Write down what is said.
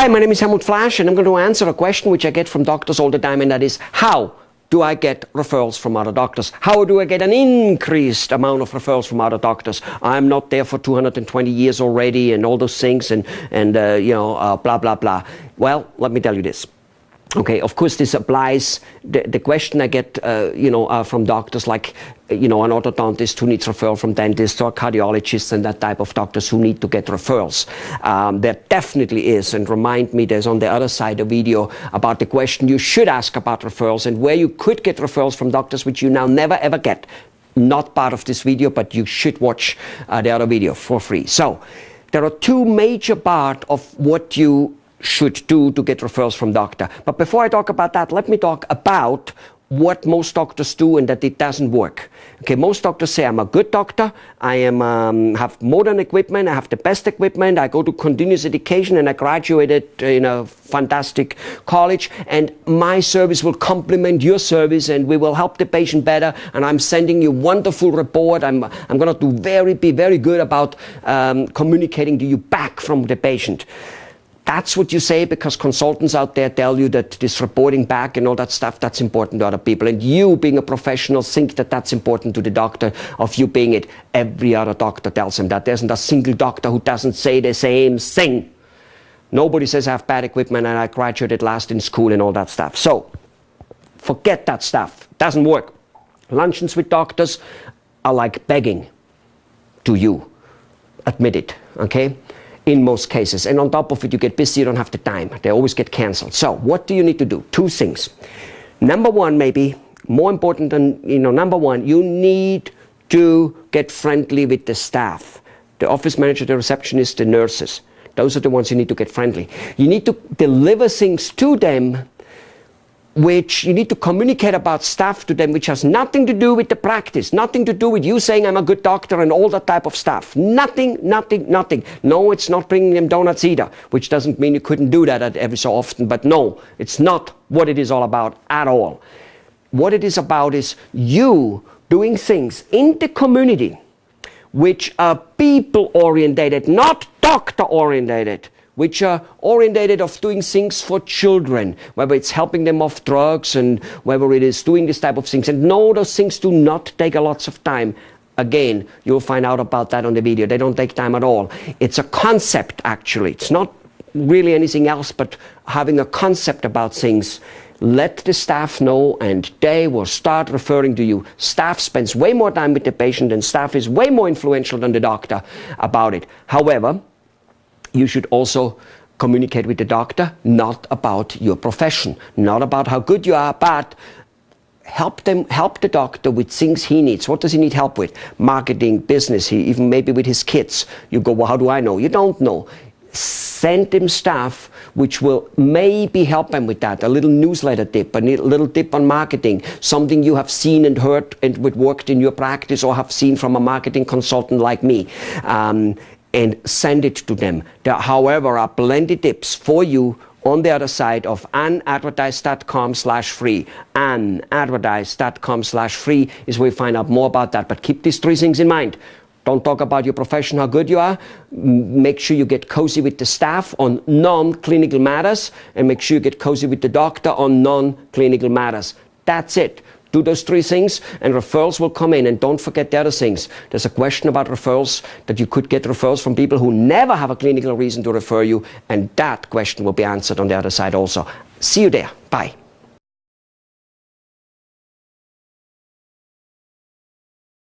Hi, my name is Helmut Flasch, and I'm going to answer a question which I get from doctors all the time, and that is, how do I get referrals from other doctors? How do I get an increased amount of referrals from other doctors? I'm not there for 220 years already, and all those things, and blah, blah, blah. Well, let me tell you this. Okay, of course, this applies. The question I get, from doctors like, an orthodontist who needs referral from dentists or cardiologists and that type of doctors who need to get referrals. There definitely is, and remind me, there's on the other side a video about the question you should ask about referrals and where you could get referrals from doctors which you now never ever get. Not part of this video, but you should watch the other video for free. So, there are two major parts of what you should do to get referrals from doctor. But before I talk about that, let me talk about what most doctors do and that it doesn't work. Okay, most doctors say, I'm a good doctor, I have modern equipment, I have the best equipment, I go to continuous education and I graduated in a fantastic college, and my service will complement your service and we will help the patient better, and I'm sending you wonderful report, I'm going to be very good about communicating to you back from the patient. That's what you say because consultants out there tell you that this reporting back and all that stuff, that's important to other people. And you, being a professional, think that that's important to the doctor of you being it. Every other doctor tells him that. There isn't a single doctor who doesn't say the same thing. Nobody says I have bad equipment and I graduated last in school and all that stuff. So, forget that stuff. Doesn't work. Luncheons with doctors are like begging to you. Admit it, okay? In most cases. And on top of it, you get busy, you don't have the time. They always get cancelled. So, what do you need to do? Two things. Number one, maybe, more important than, number one, you need to get friendly with the staff. The office manager, the receptionist, the nurses. Those are the ones you need to get friendly. You need to deliver things to them which you need to communicate about stuff to them which has nothing to do with the practice, nothing to do with you saying I'm a good doctor and all that type of stuff. Nothing. No, it's not bringing them donuts either, which doesn't mean you couldn't do that every so often, but no, it's not what it is all about at all. What it is about is you doing things in the community which are people-orientated, not doctor-orientated, which are orientated of doing things for children, whether it's helping them off drugs and whether it is doing this type of things. And no, those things do not take a lot of time. Again, you'll find out about that on the video. They don't take time at all. It's a concept, actually. It's not really anything else but having a concept about things. Let the staff know and they will start referring to you. Staff spends way more time with the patient and staff is way more influential than the doctor about it. However, you should also communicate with the doctor, not about your profession, not about how good you are, but help the doctor with things he needs. What does he need help with? Marketing, business, even maybe with his kids. You go, well, how do I know? You don't know. Send him stuff which will maybe help him with that. A little newsletter tip, a little tip on marketing, something you have seen and heard and worked in your practice or have seen from a marketing consultant like me. And send it to them. There, however, are plenty tips for you on the other side of unadvertised.com/free. Unadvertised.com/free is where you find out more about that. But keep these three things in mind. Don't talk about your profession, how good you are. Make sure you get cozy with the staff on non-clinical matters. And make sure you get cozy with the doctor on non-clinical matters. That's it. Do those three things and referrals will come in. And don't forget the other things. There's a question about referrals, that you could get referrals from people who never have a clinical reason to refer you, and that question will be answered on the other side also. See you there. Bye.